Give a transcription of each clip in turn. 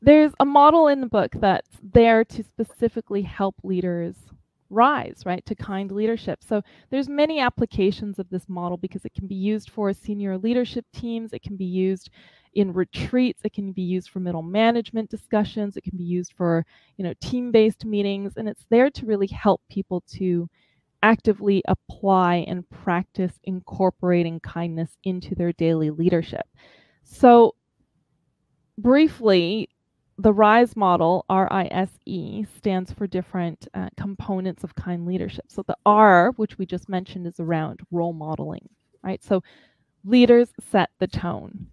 There's a model in the book that's there to specifically help leaders rise, right, to kind leadership. So there's many applications of this model because it can be used for senior leadership teams, it can be used in retreats, it can be used for middle management discussions, it can be used for, team-based meetings, and it's there to really help people to actively apply and practice incorporating kindness into their daily leadership. So briefly, the RISE model, RISE, stands for different components of kind leadership. So the R, which we just mentioned, is around role modeling, right? So leaders set the tone,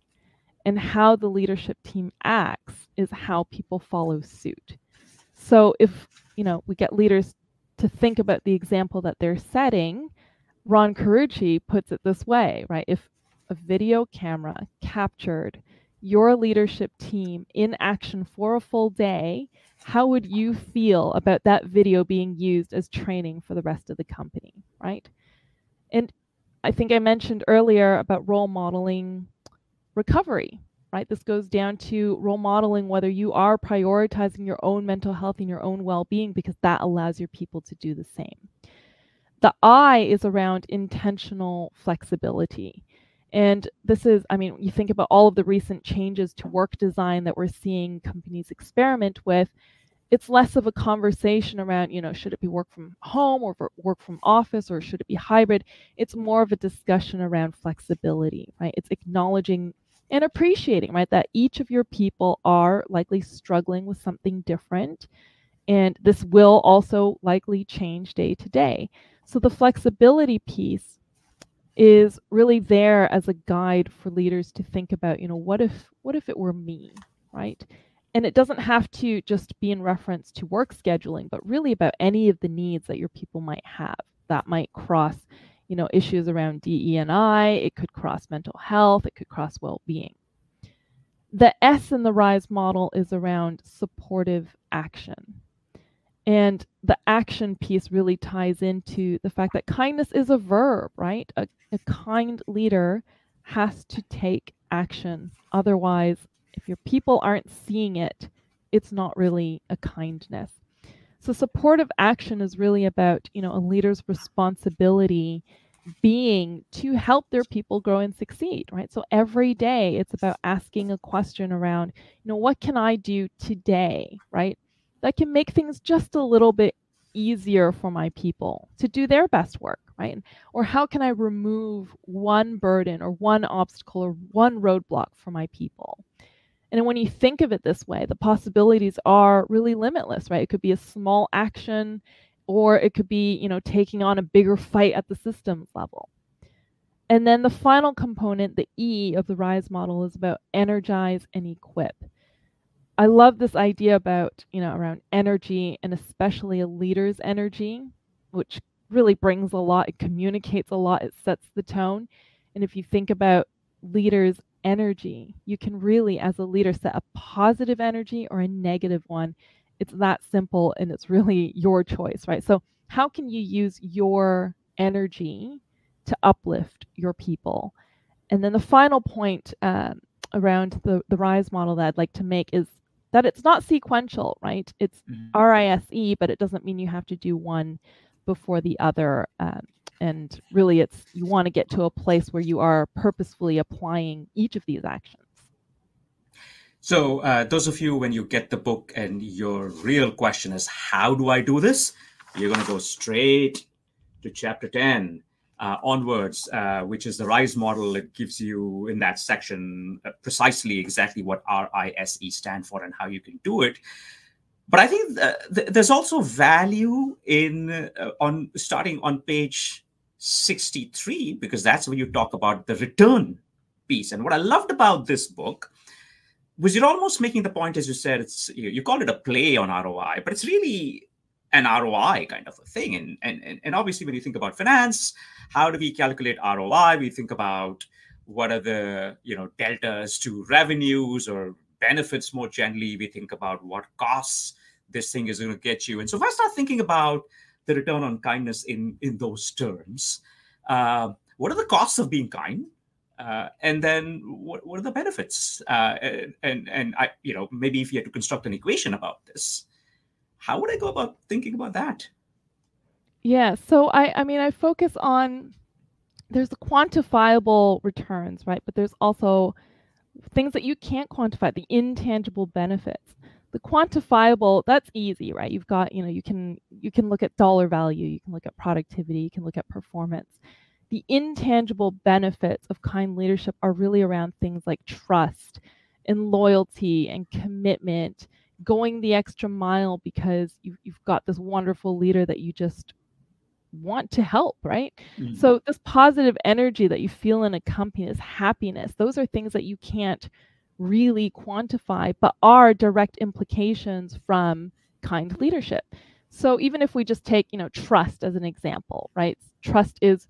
and how the leadership team acts is how people follow suit. So if, we get leaders to think about the example that they're setting, Ron Carucci puts it this way, right? If a video camera captured your leadership team in action for a full day, how would you feel about that video being used as training for the rest of the company, right? And I think I mentioned earlier about role modeling recovery, right? This goes down to role modeling whether you are prioritizing your own mental health and your own well-being, because that allows your people to do the same. The I is around intentional flexibility. And this is, you think about all of the recent changes to work design that we're seeing companies experiment with. It's less of a conversation around, should it be work from home or work from office, or should it be hybrid? It's more of a discussion around flexibility, right? It's acknowledging and appreciating, right, that each of your people are likely struggling with something different. And this will also likely change day to day. So the flexibility piece is really there as a guide for leaders to think about, what if it were me, right? And it doesn't have to just be in reference to work scheduling, but really about any of the needs that your people might have. That might cross, issues around DE&I, it could cross mental health, it could cross well-being. The S in the RISE model is around supportive action. And the action piece really ties into the fact that kindness is a verb, right? A kind leader has to take action. Otherwise, if your people aren't seeing it, it's not really a kindness. So supportive action is really about, a leader's responsibility being to help their people grow and succeed, right? So every day it's about asking a question around, what can I do today, right? That can make things just a little bit easier for my people to do their best work, right? Or how can I remove one burden or one obstacle or one roadblock for my people? And when you think of it this way, the possibilities are really limitless, right? It could be a small action, or it could be, taking on a bigger fight at the systems level. And then the final component, the E of the RISE model, is about energize and equip. I love this idea about, around energy, and especially a leader's energy, which really brings a lot, it communicates a lot, it sets the tone. And if you think about leaders' energy, you can really, as a leader, set a positive energy or a negative one. It's that simple, and it's really your choice, right? So how can you use your energy to uplift your people? And then the final point around the RISE model that I'd like to make is that it's not sequential, right? It's RISE, but it doesn't mean you have to do one before the other. And really, you want to get to a place where you are purposefully applying each of these actions. So those of you, when you get the book and your real question is, how do I do this? You're going to go straight to chapter 10 onwards, which is the RISE model. It gives you in that section precisely exactly what RISE stand for and how you can do it. But I think there's also value in on starting on page 63, because that's where you talk about the return piece. And what I loved about this book was you're almost making the point, as you said, you call it a play on ROI, but it's really an ROI kind of a thing. And obviously, when you think about finance, how do we calculate ROI? We think about what are the deltas to revenues or benefits more generally. We think about what costs this thing is going to get you. And so if I start thinking about the return on kindness in those terms, what are the costs of being kind? And then what are the benefits? And I, maybe if you had to construct an equation about this, how would I go about thinking about that? Yeah, so I mean, I focus on, there's the quantifiable returns, right? But there's also things that you can't quantify, the intangible benefits. The quantifiable, that's easy, right? You've got, you can look at dollar value, you can look at productivity, you can look at performance. The intangible benefits of kind leadership are really around things like trust and loyalty and commitment, going the extra mile because you've got this wonderful leader that you just want to help, right? Mm. So this positive energy that you feel in a company, this happiness, those are things that you can't really quantify, but are direct implications from kind leadership. So even if we just take, trust as an example, right? Trust is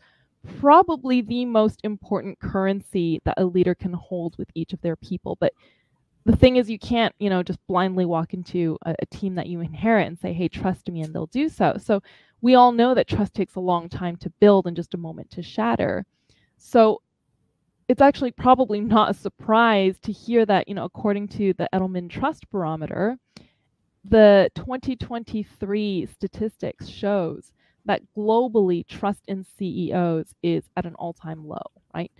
probably the most important currency that a leader can hold with each of their people. But the thing is, you can't, just blindly walk into a team that you inherit and say, hey, trust me, and they'll do so. So we all know that trust takes a long time to build and just a moment to shatter. So it's actually probably not a surprise to hear that, according to the Edelman Trust Barometer, the 2023 statistics shows that globally trust in CEOs is at an all-time low, right?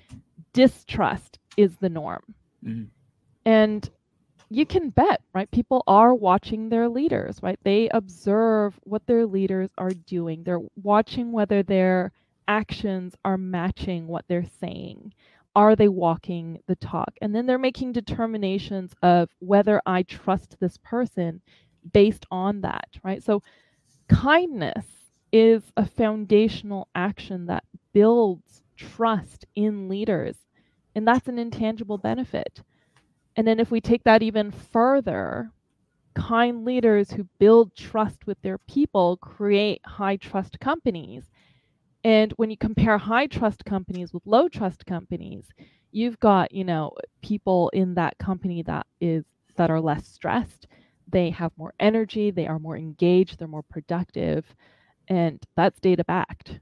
Distrust is the norm. Mm-hmm. And you can bet, right? People are watching their leaders, right? They observe what their leaders are doing. They're watching whether their actions are matching what they're saying. Are they walking the talk? And then they're making determinations of whether I trust this person based on that, right? So kindness is a foundational action that builds trust in leaders, and that's an intangible benefit. And then if we take that even further, kind leaders who build trust with their people create high trust companies. And when you compare high trust companies with low trust companies, you've got, people in that company that are less stressed. They have more energy, they are more engaged, they're more productive, and that's data backed.